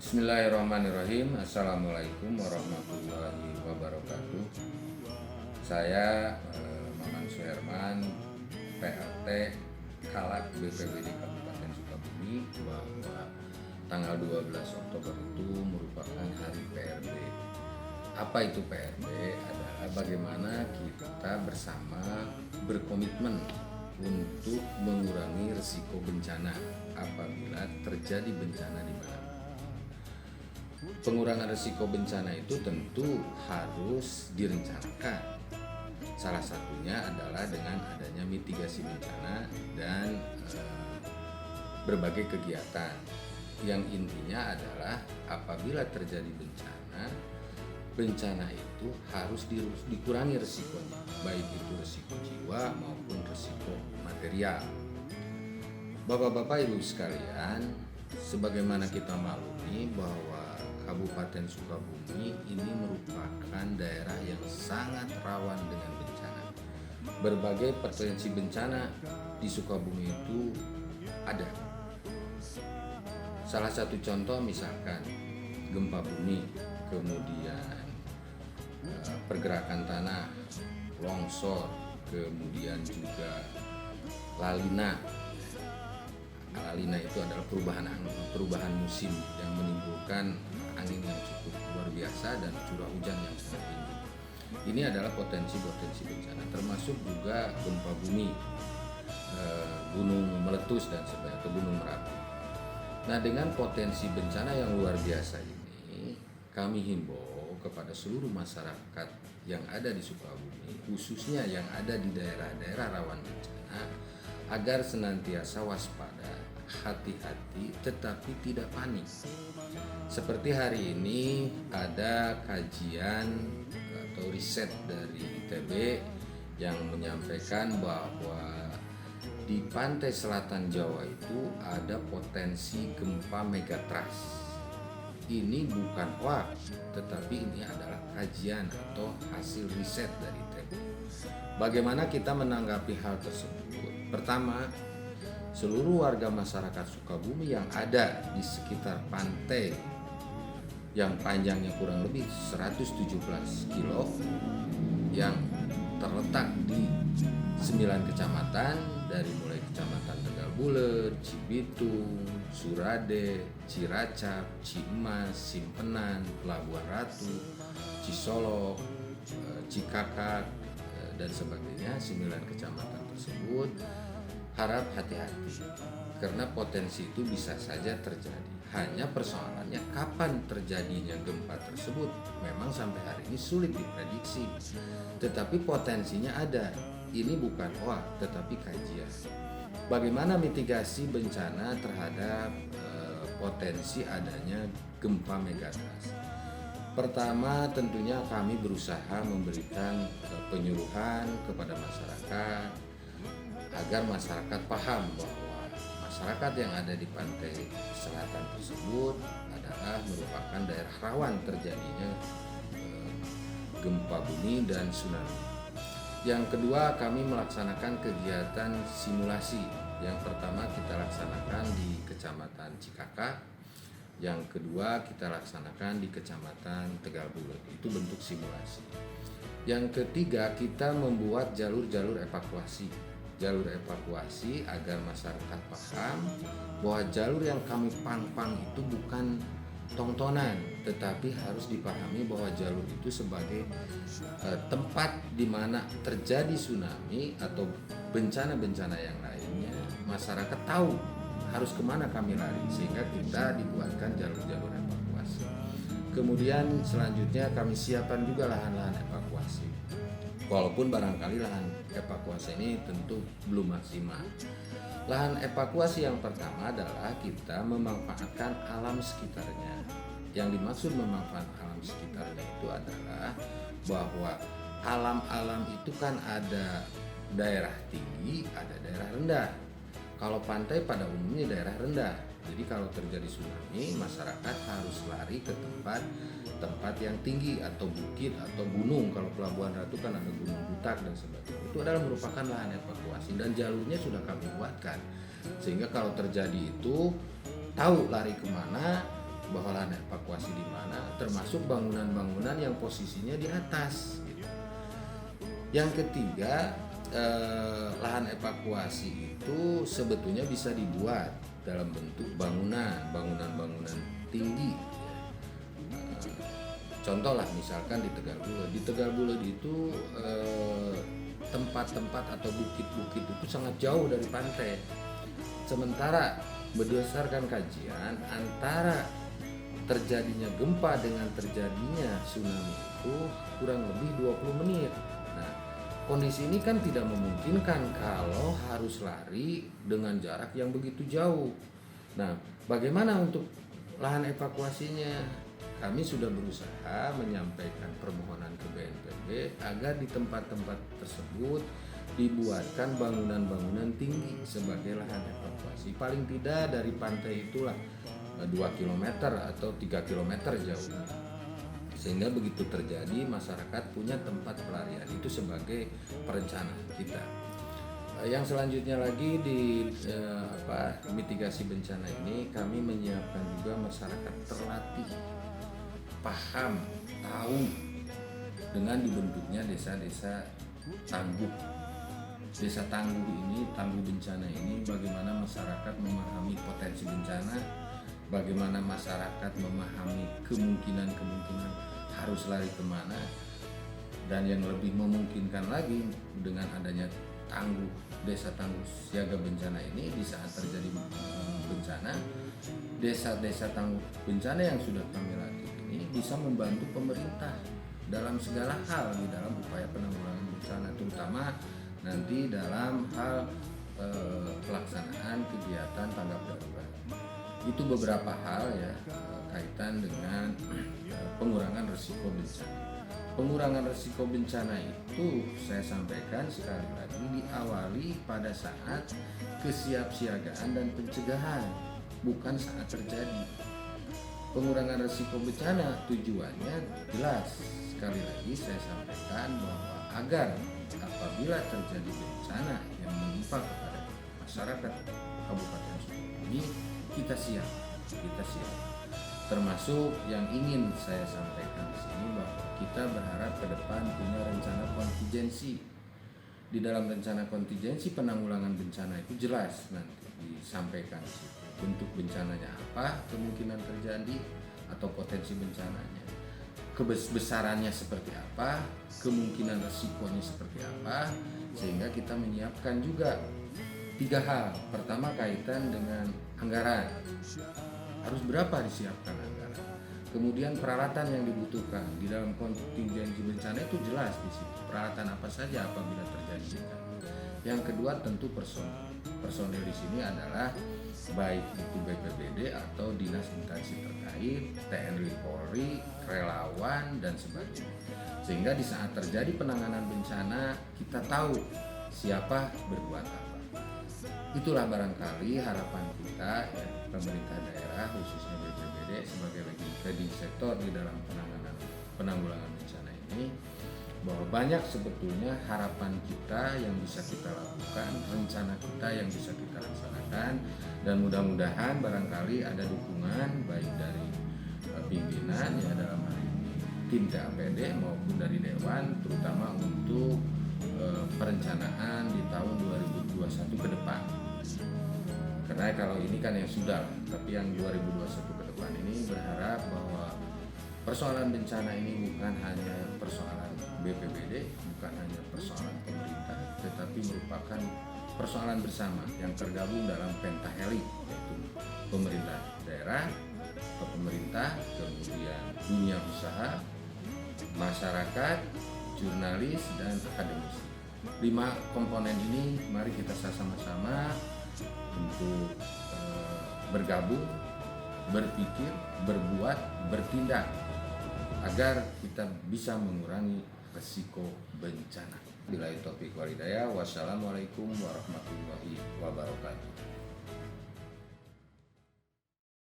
Bismillahirrahmanirrahim. Assalamualaikum warahmatullahi wabarakatuh. Saya Maman Suherman, PLT Kalak BPBD Kabupaten Sukabumi, bahwa tanggal 12 Oktober itu merupakan hari PRB. Apa itu PRB? Adalah bagaimana kita bersama berkomitmen untuk mengurangi risiko bencana apabila terjadi bencana di mana. Pengurangan risiko bencana itu tentu harus direncanakan. Salah satunya adalah dengan adanya mitigasi bencana dan berbagai kegiatan. Yang intinya adalah apabila terjadi bencana itu harus dikurangi risikonya, baik itu risiko jiwa maupun risiko material. Bapak-bapak, Ibu sekalian, sebagaimana kita maklumi bahwa Kabupaten Sukabumi ini merupakan daerah yang sangat rawan dengan bencana. Berbagai potensi bencana di Sukabumi itu ada. Salah satu contoh misalkan gempa bumi, kemudian pergerakan tanah, longsor, kemudian juga lalina. Lalina itu adalah perubahan musim yang menimbulkan angin yang cukup luar biasa dan curah hujan yang sangat tinggi. Ini adalah potensi-potensi bencana, termasuk juga gempa bumi, gunung meletus dan sebagainya, atau gunung Merapi. Nah, dengan potensi bencana yang luar biasa ini, kami himbau kepada seluruh masyarakat yang ada di Sukabumi, khususnya yang ada di daerah-daerah rawan bencana, agar senantiasa waspada, hati-hati, tetapi tidak panik. Seperti hari ini ada kajian atau riset dari ITB yang menyampaikan bahwa di pantai selatan Jawa itu ada potensi gempa megatrust. Ini bukan hoax, tetapi ini adalah kajian atau hasil riset dari ITB. Bagaimana kita menanggapi hal tersebut? Pertama, seluruh warga masyarakat Sukabumi yang ada di sekitar pantai yang panjangnya kurang lebih 117 kilo yang terletak di 9 kecamatan, dari mulai kecamatan Tegal Bulet, Cibitung, Surade, Ciracap, Cimas, Simpenan, Pelabuhan Ratu, Cisolok, Cikakak, dan sebagainya. 9 kecamatan tersebut harap hati-hati karena potensi itu bisa saja terjadi. Hanya persoalannya kapan terjadinya gempa tersebut memang sampai hari ini sulit diprediksi. Tetapi potensinya ada. Ini bukan hoax tetapi kajian. Bagaimana mitigasi bencana terhadap potensi adanya gempa megatrust? Pertama, tentunya kami berusaha memberikan penyuluhan kepada masyarakat agar masyarakat paham bahwa masyarakat yang ada di pantai selatan tersebut adalah merupakan daerah rawan terjadinya gempa bumi dan tsunami. Yang kedua, kami melaksanakan kegiatan simulasi. Yang pertama kita laksanakan di Kecamatan Cikakak, yang kedua kita laksanakan di Kecamatan Tegal Bulet. Itu bentuk simulasi. Yang ketiga, kita membuat jalur-jalur evakuasi agar masyarakat paham bahwa jalur yang kami pang itu bukan tontonan, tetapi harus dipahami bahwa jalur itu sebagai tempat di mana terjadi tsunami atau bencana-bencana yang lainnya. Masyarakat tahu harus kemana kami lari, sehingga kita dibuatkan jalur-jalur evakuasi. Kemudian selanjutnya kami siapkan juga lahan-lahan evakuasi. Walaupun barangkali lahan evakuasi ini tentu belum maksimal. Lahan evakuasi yang pertama adalah kita memanfaatkan alam sekitarnya. Yang dimaksud memanfaatkan alam sekitarnya itu adalah bahwa alam-alam itu kan ada daerah tinggi, ada daerah rendah. Kalau pantai pada umumnya daerah rendah. Jadi kalau terjadi tsunami, masyarakat harus lari ke tempat yang tinggi atau bukit atau gunung. Kalau Pelabuhan Ratu kan ada Gunung Butak dan sebagainya. Itu adalah merupakan lahan evakuasi dan jalurnya sudah kami buatkan. Sehingga kalau terjadi itu tahu lari kemana bahwa lahan evakuasi di mana, termasuk bangunan-bangunan yang posisinya di atas. Gitu. Yang ketiga, lahan evakuasi itu sebetulnya bisa dibuat dalam bentuk bangunan tinggi. Contoh lah misalkan di Tegal Bulet itu tempat-tempat atau bukit-bukit itu sangat jauh dari pantai. Sementara berdasarkan kajian antara terjadinya gempa dengan terjadinya tsunami itu kurang lebih 20 menit. Nah, kondisi ini kan tidak memungkinkan kalau harus lari dengan jarak yang begitu jauh. Nah, bagaimana untuk lahan evakuasinya? Kami sudah berusaha menyampaikan permohonan ke BNPB agar di tempat-tempat tersebut dibuatkan bangunan-bangunan tinggi sebagai lahan evakuasi. Paling tidak dari pantai itulah 2 km atau 3 km jauh. Sehingga begitu terjadi masyarakat punya tempat pelarian, itu sebagai perencanaan kita. Yang selanjutnya lagi di mitigasi bencana ini kami menyiapkan juga masyarakat terlatih, paham, tahu dengan dibentuknya desa-desa tangguh. Desa tangguh ini, tangguh bencana ini, bagaimana masyarakat memahami potensi bencana, bagaimana masyarakat memahami kemungkinan harus lari kemana, dan yang lebih memungkinkan lagi dengan adanya tangguh, desa tangguh siaga bencana ini, di saat terjadi bencana, desa-desa tangguh bencana yang sudah kami latih ini bisa membantu pemerintah dalam segala hal di dalam upaya penanggulangan bencana, terutama nanti dalam hal pelaksanaan kegiatan tanggap darurat. Itu beberapa hal ya kaitan dengan pengurangan risiko bencana. Pengurangan risiko bencana itu saya sampaikan sekali lagi diawali pada saat kesiapsiagaan dan pencegahan, bukan saat terjadi. Pengurangan risiko bencana tujuannya jelas. Sekali lagi saya sampaikan bahwa agar apabila terjadi bencana yang menimpa kepada masyarakat Kabupaten Sukabumi, kita siap. Termasuk yang ingin saya sampaikan di sini bahwa kita berharap ke depan punya rencana kontingensi. Di dalam rencana kontingensi penanggulangan bencana itu jelas nanti disampaikan di situ. Bentuk bencananya apa, kemungkinan terjadi atau potensi bencananya, kebesarannya seperti apa, kemungkinan resikonya seperti apa, sehingga kita menyiapkan juga 3 hal. Pertama, kaitan dengan anggaran, harus berapa disiapkan anggaran. Kemudian peralatan yang dibutuhkan di dalam kontingensi bencana itu jelas di situ, peralatan apa saja apabila terjadi bencana. Yang kedua tentu personel di sini adalah baik itu BPBD atau dinas instansi terkait, TNI Polri, relawan dan sebagainya. Sehingga di saat terjadi penanganan bencana kita tahu siapa berbuat apa. Itulah barangkali harapan kita ya, pemerintah daerah khususnya BPBD sebagai leading sektor di dalam penanggulangan bencana ini, bahwa banyak sebetulnya harapan kita yang bisa kita lakukan, rencana kita yang bisa kita laksanakan, dan mudah-mudahan barangkali ada dukungan baik dari pimpinan ya dalam hal ini tim KAPD maupun dari Dewan, terutama untuk perencanaan di tahun 2021 ke depan. Karena kalau ini kan yang sudah, tapi yang 2021 ke depan ini berharap bahwa persoalan bencana ini bukan hanya persoalan BPBD, bukan hanya persoalan pemerintah, tetapi merupakan persoalan bersama yang tergabung dalam pentaheli, yaitu pemerintah daerah, pemerintah, kemudian dunia usaha, masyarakat, jurnalis, dan akademisi. 5 komponen ini mari kita sama-sama untuk bergabung, berpikir, berbuat, bertindak agar kita bisa mengurangi risiko bencana. Billahi taufiq wal hidayah. Wassalamualaikum warahmatullahi wabarakatuh.